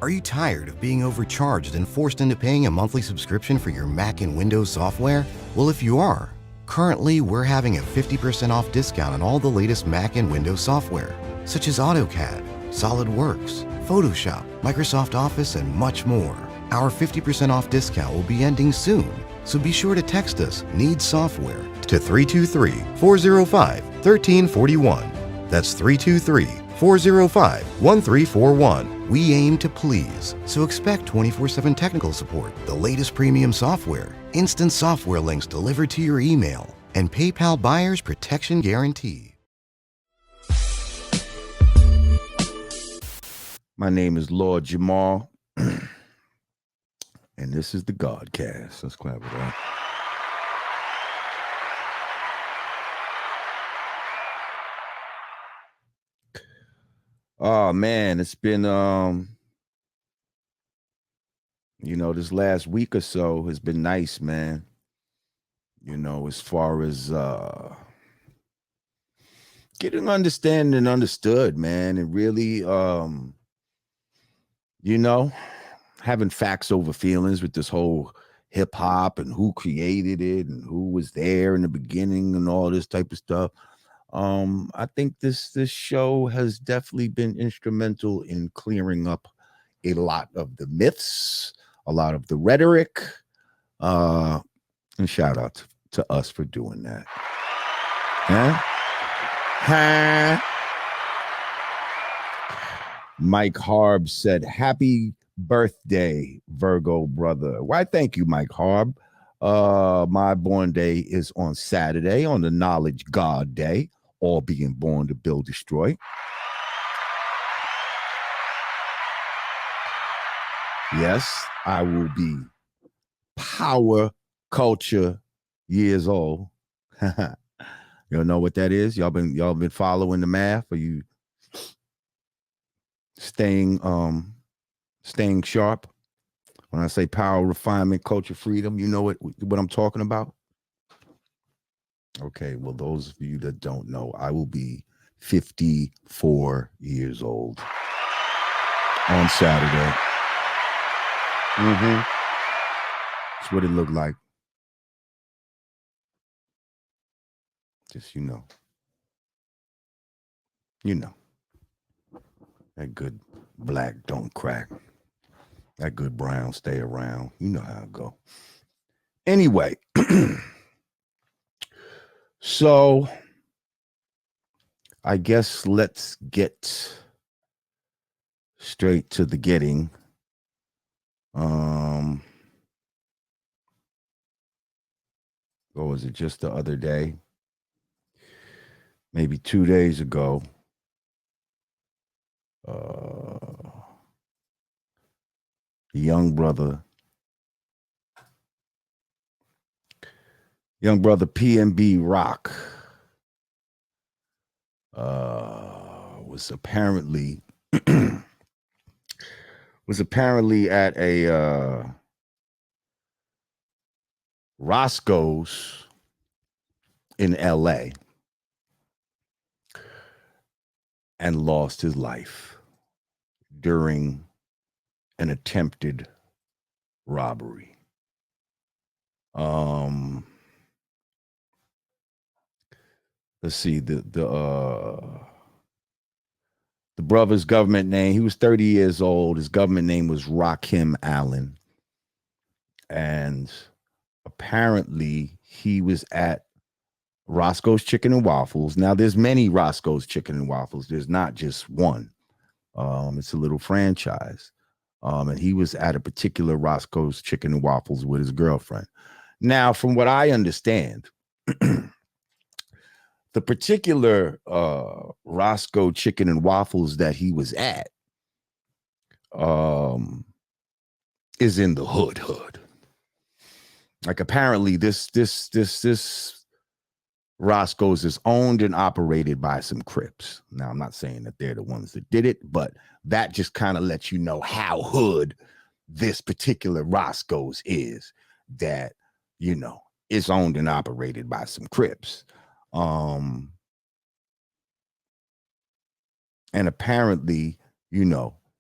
Are you tired of being overcharged and forced into paying a monthly subscription for your Mac and Windows software? Well, if you are, currently we're having a 50% off discount on all the latest Mac and Windows software, such as AutoCAD, SolidWorks, Photoshop, Microsoft Office, and much more. Our 50% off discount will be ending soon, so be sure to text us "Need Software" to 323-405-1341. That's 323-405-1341. We aim to please, so expect 24/7 technical support, the latest premium software, instant software links delivered to your email, and PayPal buyer's protection guarantee. My name is Lord Jamar, and this is the Godcast. Let's clap it up. Oh man, it's been this last week or so has been nice, man. As far as getting understanding and understood, man, and really having facts over feelings with this whole hip hop and who created it and who was there in the beginning and all this type of stuff. I think this show has definitely been instrumental in clearing up a lot of the myths, a lot of the rhetoric, and shout out to us for doing that. Mike Harb said, "Happy birthday, Virgo brother." Why, thank you, Mike Harb. My born day is on Saturday, on the Knowledge God Day. All being born to build, destroy. Yes, I will be power culture years old. Y'all know what that is? Y'all been following the math? Are you staying sharp? When I say power, refinement, culture, freedom, you know what I'm talking about? Okay, well, those of you that don't know, I will be 54 years old on Saturday. That's what it looked like. Just, that good black don't crack. That good brown stay around. You know how it go. Anyway, so I guess let's get straight to the getting. Or was it just the other day? Maybe 2 days ago. Young brother PnB Rock was apparently at a Roscoe's in LA and lost his life during an attempted robbery. Let's see, the brother's government name, he was 30 years old. His government name was Rakim Allen. And apparently he was at Roscoe's Chicken and Waffles. Now, there's many Roscoe's Chicken and Waffles. There's not just one. It's a little franchise. And he was at a particular Roscoe's Chicken and Waffles with his girlfriend. Now, from what I understand, the particular Roscoe Chicken and Waffles that he was at is in the hood. Like, apparently this Roscoe's is owned and operated by some Crips. Now, I'm not saying that they're the ones that did it, but that just kind of lets you know how hood this particular Roscoe's is, that, it's owned and operated by some Crips. And apparently,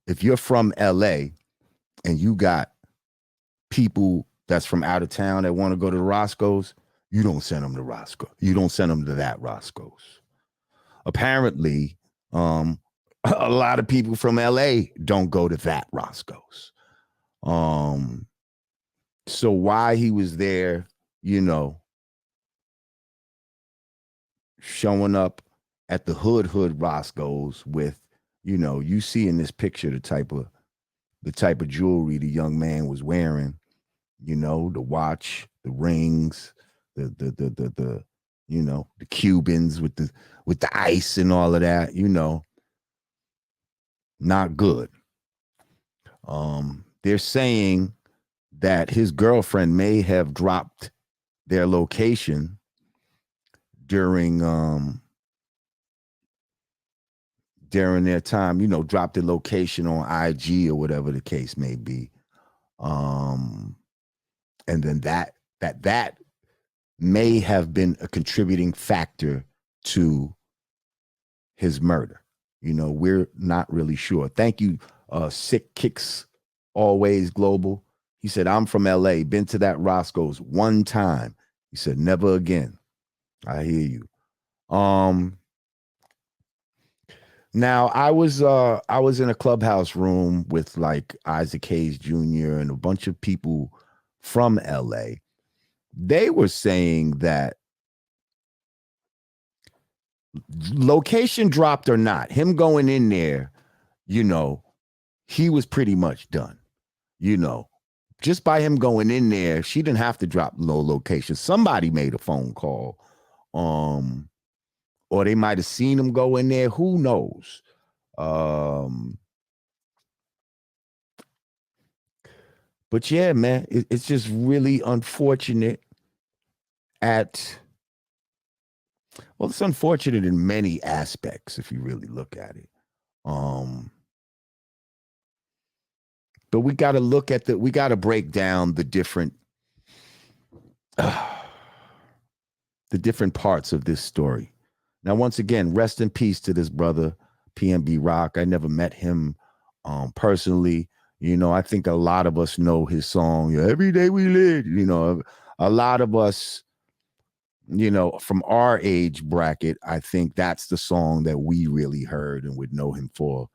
if you're from LA and you got people that's from out of town that want to go to the Roscoe's, you don't send them to Roscoe. You don't send them to that Roscoe's. Apparently, a lot of people from LA don't go to that Roscoe's. So why he was there, you know, showing up at the hood Roscoe's with, you know, you see in this picture the type of jewelry the young man was wearing, you know, the watch, the rings, the you know, the Cubans with the ice and all of that, you know, not good. They're saying that his girlfriend may have dropped their location during their time, you know, dropped the location on IG or whatever the case may be. And then that may have been a contributing factor to his murder. You know, we're not really sure. Thank you, Sick Kicks Always Global. He said, I'm from LA, been to that Roscoe's one time. He said, never again. I hear you. Now I was in a clubhouse room with like Isaac Hayes Jr. and a bunch of people from LA. They were saying that location dropped or not, him going in there, you know, he was pretty much done. You know, just by him going in there, she didn't have to drop low location. Somebody made a phone call. Or they might have seen him go in there. Who knows? But yeah, man, it's just really unfortunate it's unfortunate in many aspects if you really look at it. But we got to look at we got to break down the different parts of this story. Now, once again, rest in peace to this brother, PnB Rock. I never met him personally. You know, I think a lot of us know his song, Every Day We Live. You know, a lot of us, you know, from our age bracket, I think that's the song that we really heard and would know him for.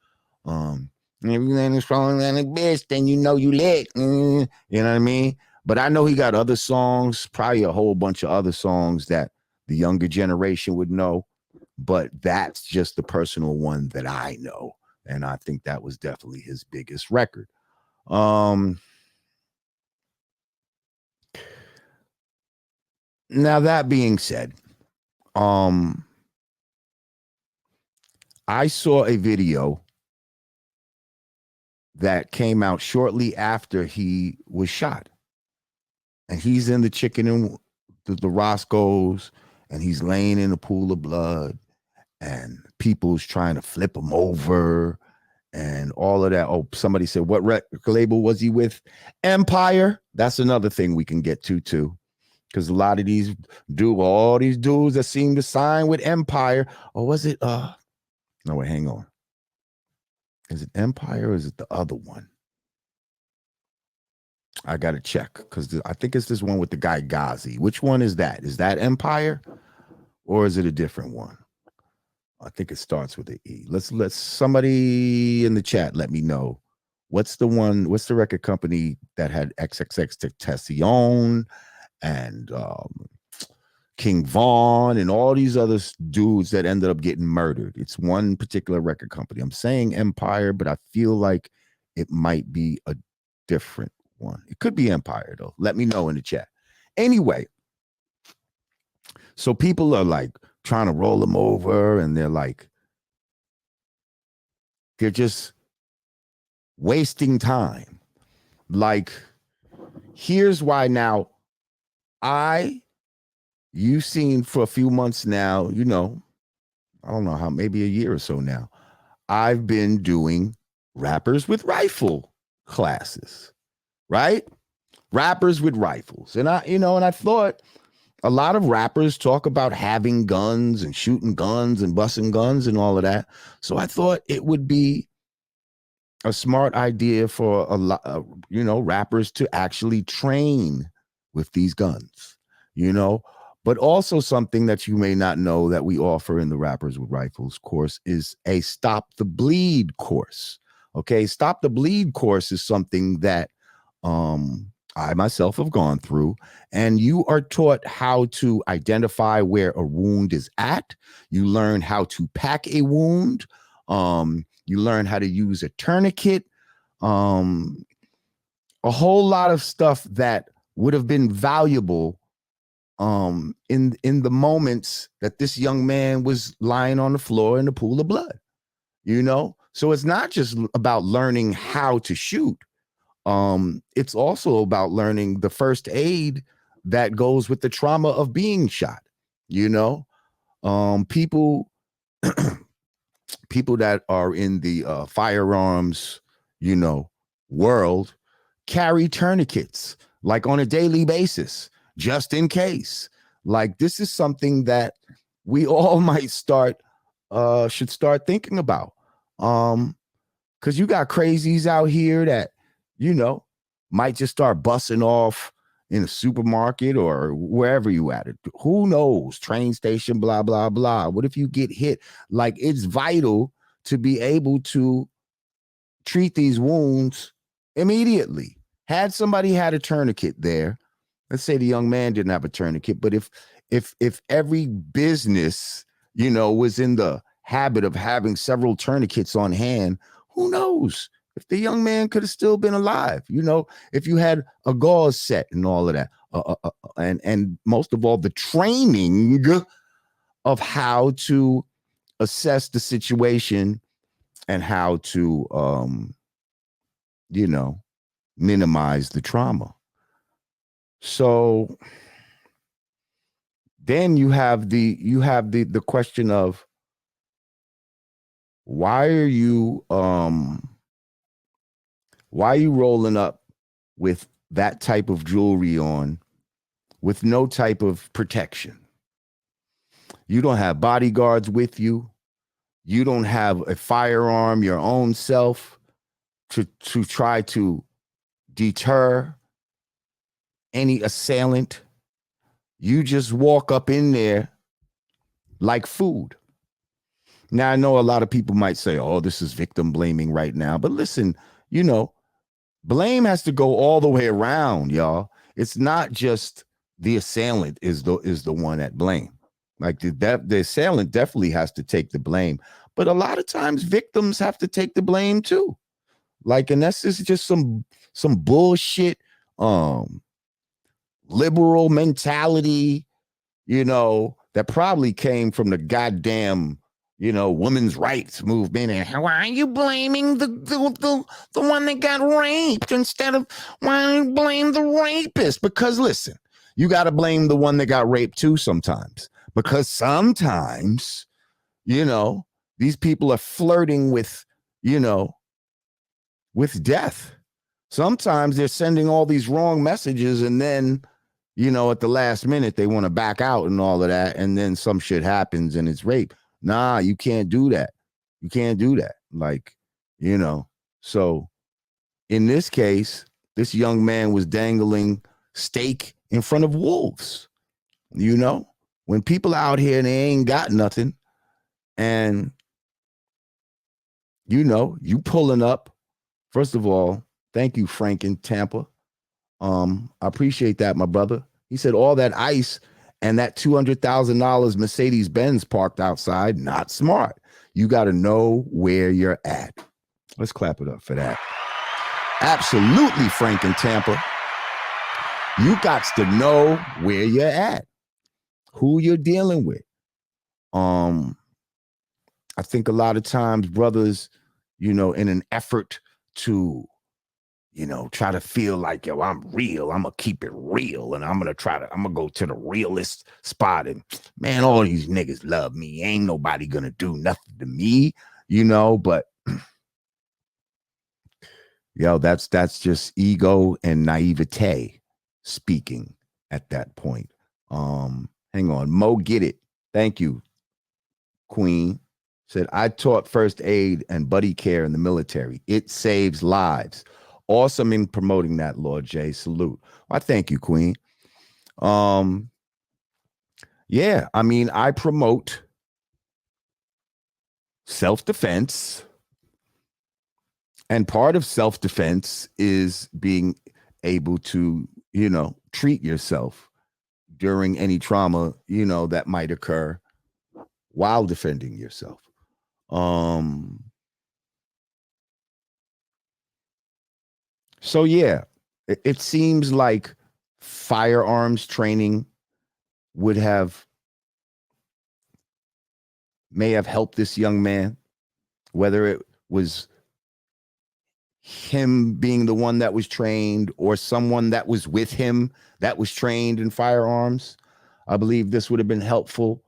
Everything is stronger than a bitch, then you know you lit. You know what I mean? But I know he got other songs, probably a whole bunch of other songs that the younger generation would know. But that's just the personal one that I know. And I think that was definitely his biggest record. Now, that being said, I saw a video that came out shortly after he was shot. And he's in the chicken and the Roscoe's, and he's laying in a pool of blood, and people's trying to flip him over and all of that. Oh, somebody said, what record label was he with? Empire. That's another thing we can get to too. Because a lot of all these dudes that seem to sign with Empire. Or was it, no, wait, hang on. Is it Empire or is it the other one? I got to check because I think it's this one with the guy Ghazi. Which one is that? Is that Empire or is it a different one? I think it starts with an E. Let's somebody in the chat let me know. What's the record company that had XXXTentacion and King Von and all these other dudes that ended up getting murdered? It's one particular record company. I'm saying Empire, but I feel like it might be a different one. It could be Empire though. Let me know in the chat. Anyway, so people are like trying to roll them over, and they're just wasting time. Like, here's why now. You've seen for a few months now, you know, I don't know how, maybe a year or so now, I've been doing rappers with rifle classes, right? Rappers with rifles. And I thought a lot of rappers talk about having guns and shooting guns and busting guns and all of that. So I thought it would be a smart idea for a lot, rappers to actually train with these guns, but also something that you may not know that we offer in the Rappers with Rifles course is a Stop the Bleed course. Okay. Stop the Bleed course is something that, I myself have gone through, and you are taught how to identify where a wound is at. You learn how to pack a wound. You learn how to use a tourniquet, um, a whole lot of stuff that would have been valuable in the moments that this young man was lying on the floor in the pool of blood. So it's not just about learning how to shoot. It's also about learning the first aid that goes with the trauma of being shot. People people that are in the firearms, world carry tourniquets like on a daily basis, just in case. Like, this is something that we all might should start thinking about. Because you got crazies out here that, might just start busting off in a supermarket or wherever you at it. Who knows? Train station, blah, blah, blah. What if you get hit? Like, it's vital to be able to treat these wounds immediately. Had somebody had a tourniquet there, let's say the young man didn't have a tourniquet, but if every business, was in the habit of having several tourniquets on hand, who knows if the young man could have still been alive? If you had a gauze set and all of that, and most of all, the training of how to assess the situation and how to minimize the trauma. So then you have the question of, why are you rolling up with that type of jewelry on with no type of protection? You don't have bodyguards with you. You don't have a firearm your own self to try to deter any assailant. You just walk up in there like food. Now, I know a lot of people might say, oh, this is victim blaming right now. But listen, blame has to go all the way around, y'all. It's not just the assailant is the one at blame. Like, the assailant definitely has to take the blame. But a lot of times victims have to take the blame too. Like, and that's just some bullshit, liberal mentality, that probably came from the goddamn, women's rights movement. And why are you blaming the one that got raped instead of, why don't you blame the rapist? Because listen, you got to blame the one that got raped too sometimes, because sometimes, these people are flirting with, with death. Sometimes they're sending all these wrong messages, and then, at the last minute, they want to back out and all of that. And then some shit happens and it's rape. Nah, you can't do that. You can't do that. Like, so in this case, this young man was dangling steak in front of wolves. When people out here and they ain't got nothing, and, you pulling up, first of all, thank you, Frank in Tampa. I appreciate that, my brother. He said all that ice and that $200,000 Mercedes-Benz parked outside, not smart. You got to know where you're at. Let's clap it up for that. Absolutely, Frank in Tampa. You got to know where you're at, who you're dealing with. I think a lot of times brothers, in an effort to, try to feel like, yo, I'm real. I'm going to keep it real. And I'm going to go to the realest spot. And man, all these niggas love me. Ain't nobody going to do nothing to me, but yo, that's just ego and naivete speaking at that point. Hang on. Mo Get It. Thank you, Queen. Said, I taught first aid and buddy care in the military. It saves lives. Awesome in promoting that, Lord J. Salute. I thank you, Queen. Yeah, I mean, I promote self-defense. And part of self-defense is being able to, treat yourself during any trauma, that might occur while defending yourself. So yeah, it seems like firearms training may have helped this young man, whether it was him being the one that was trained or someone that was with him that was trained in firearms. I believe this would have been helpful.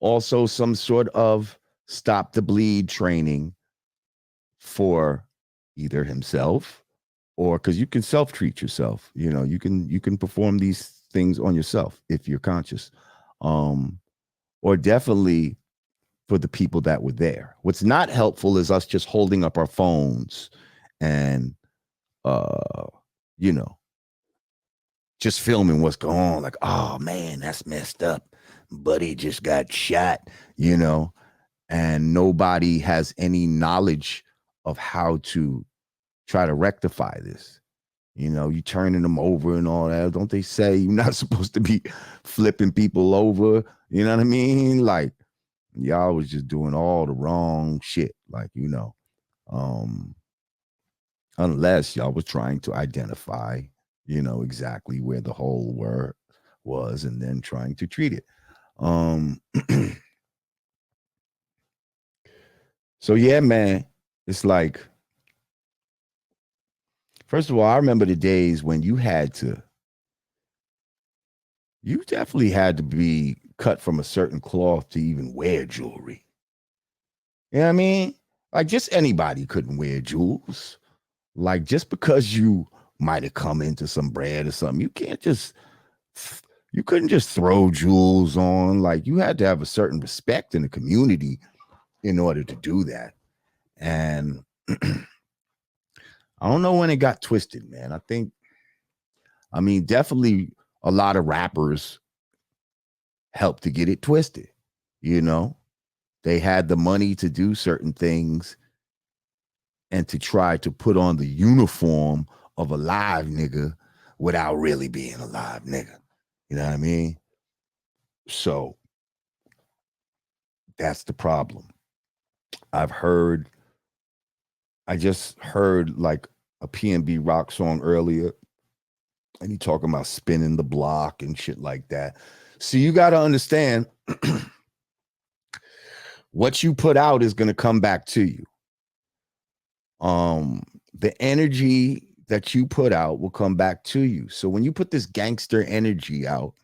Also some sort of stop the bleed training for either himself or because you can self-treat yourself. You can perform these things on yourself if you're conscious. Or definitely for the people that were there. What's not helpful is us just holding up our phones and just filming what's going on. Like, oh man, that's messed up. Buddy just got shot, and nobody has any knowledge of how to try to rectify this. You turning them over and all that. Don't they say you're not supposed to be flipping people over? You know what I mean? Like, y'all was just doing all the wrong shit. Like, unless y'all was trying to identify, exactly where the hole was and then trying to treat it. So yeah, man, it's like, first of all, I remember the days when you definitely had to be cut from a certain cloth to even wear jewelry. You know what I mean? Like, just anybody couldn't wear jewels. Like, just because you might have come into some bread or something, you couldn't just throw jewels on. Like, you had to have a certain respect in the community in order to do that. And I don't know when it got twisted, man. Definitely a lot of rappers helped to get it twisted. They had the money to do certain things and to try to put on the uniform of a live nigga without really being a live nigga. You know what I mean? So that's the problem. I just heard like a PnB Rock song earlier, and he talking about spinning the block and shit like that. So you got to understand what you put out is going to come back to you. The energy that you put out will come back to you. So when you put this gangster energy out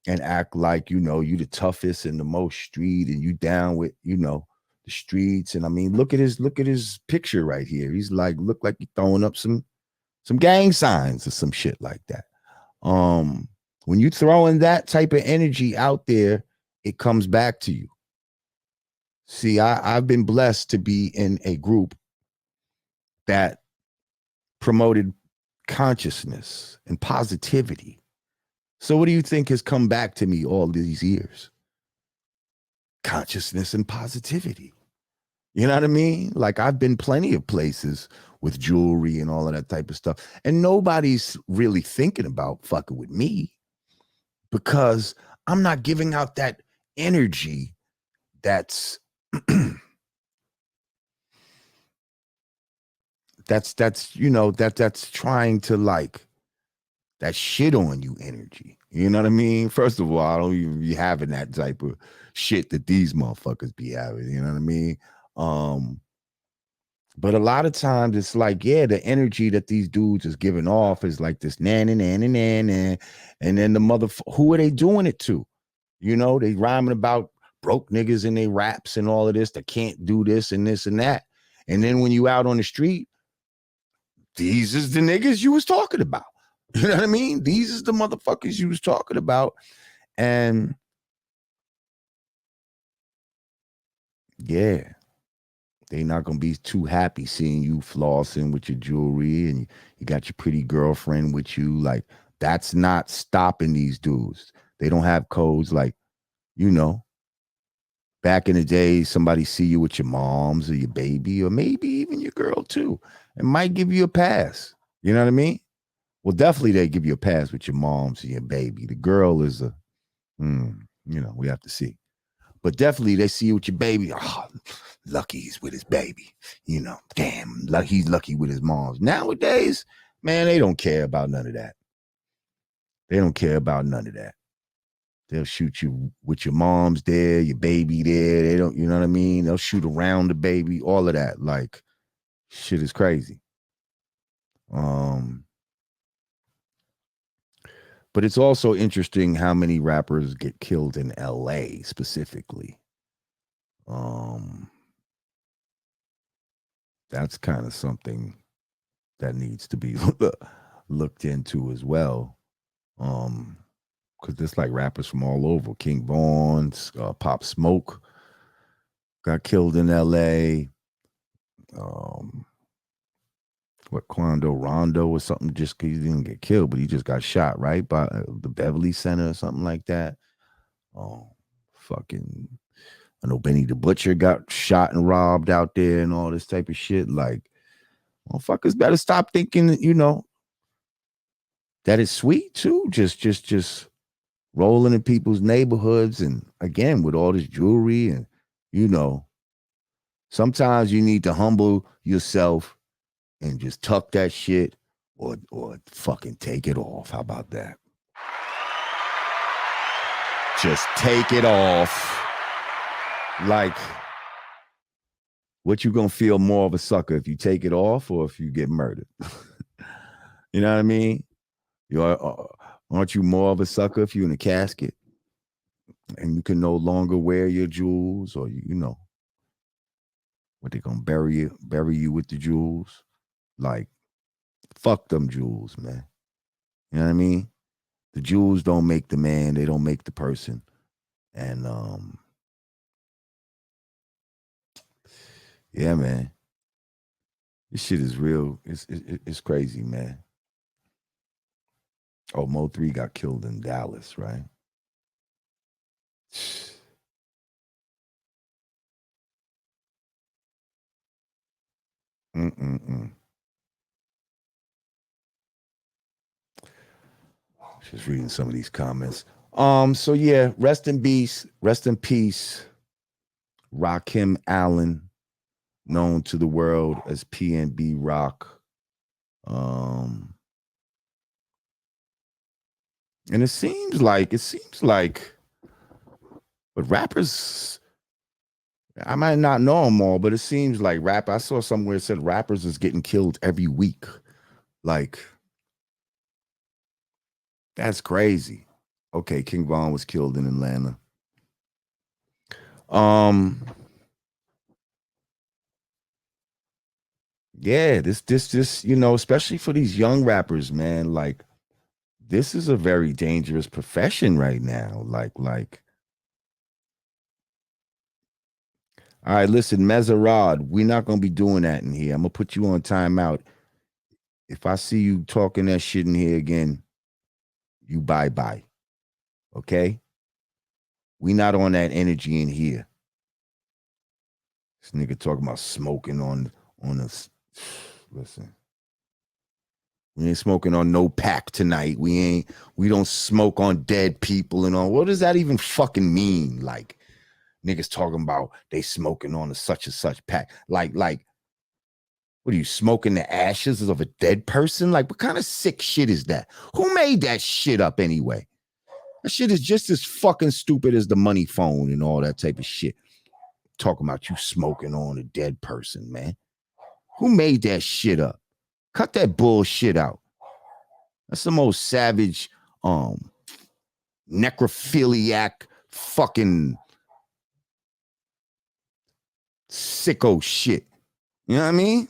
and act like, you the toughest and the most street and you down with, the streets. And I mean, look at his picture right here. He's like, look like he's throwing up some gang signs or some shit like that. When you throwing that type of energy out there, it comes back to you. See, I've been blessed to be in a group that promoted consciousness and positivity. So what do you think has come back to me all these years? Consciousness and positivity. You know what I mean? Like, I've been plenty of places with jewelry and all of that type of stuff, and nobody's really thinking about fucking with me because I'm not giving out that energy that's that's trying to, like, that shit on you energy. You know what I mean? First of all, I don't even be having that type of shit that these motherfuckers be having. You know what I mean? But a lot of times it's like, yeah, the energy that these dudes is giving off is like this na na na na na na, and then who are they doing it to? They rhyming about broke niggas in their raps and all of this that can't do this and this and that. And then when you out on the street, these is the niggas you was talking about. You know what I mean? These is the motherfuckers you was talking about. And Yeah. They not gonna be too happy seeing you flossing with your jewelry and you got your pretty girlfriend with you. Like, that's not stopping these dudes. They don't have codes like, you know, back in the day, somebody see you with your moms or your baby, or maybe even your girl too, and might give you a pass. You know what I mean? Well, definitely they give you a pass with your moms and your baby. The girl is we have to see. But definitely they see you with your baby. Oh, lucky he's with his baby. You know, damn, he's lucky with his moms. Nowadays, man, they don't care about none of that. They don't care about none of that. They'll shoot you with your mom's there, your baby there. They don't, you know what I mean? They'll shoot around the baby, all of that. Like, shit is crazy. But it's also interesting how many rappers get killed in LA specifically. That's kind of something that needs to be looked into as well. Because there's like rappers from all over. King Bonds, Pop Smoke got killed in LA. Quando Rondo or something, just he didn't get killed, but he just got shot, right? By the Beverly Center or something like that. I know Benny the Butcher got shot and robbed out there and all this type of shit. Like, motherfuckers better stop thinking that, that it's sweet too. Just rolling in people's neighborhoods, and again with all this jewelry, and sometimes you need to humble yourself and just tuck that shit or fucking take it off. How about that? Just take it off. Like, what you gonna feel more of a sucker, if you take it off or if you get murdered? You know what I mean? Aren't you more of a sucker if you're in a casket and you can no longer wear your jewels, or what, they gonna bury you with the jewels? Like, fuck them jewels, man. You know what I mean? The jewels don't make the man, they don't make the person. And yeah, man. This shit is real. It's crazy, man. Oh, Mo3 got killed in Dallas, right? Just reading some of these comments. So yeah, rest in peace, Rakim Allen, known to the world as PnB Rock. And it seems like, but rappers, I might not know them all, but it seems like I saw somewhere it said rappers is getting killed every week. Like, that's crazy. Okay, King Von was killed in Atlanta. Yeah, this, especially for these young rappers, man, like, this is a very dangerous profession right now. Like, all right, listen, Mezarad, we're not gonna be doing that in here. I'm gonna put you on timeout. If I see you talking that shit in here again, you bye-bye. Okay? We not on that energy in here. This nigga talking about smoking on us. Listen. We ain't smoking on no pack tonight. We don't smoke on dead people and all. What does that even fucking mean? Like, niggas talking about they smoking on a such and such pack. Like, what are you, smoking the ashes of a dead person? Like, what kind of sick shit is that? Who made that shit up anyway? That shit is just as fucking stupid as the money phone and all that type of shit. Talking about you smoking on a dead person, man. Who made that shit up? Cut that bullshit out. That's the most savage, necrophiliac, fucking sicko shit. You know what I mean?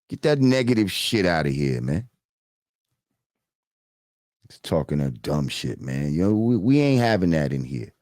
Get that negative shit out of here, man. It's talking that dumb shit, man. We ain't having that in here.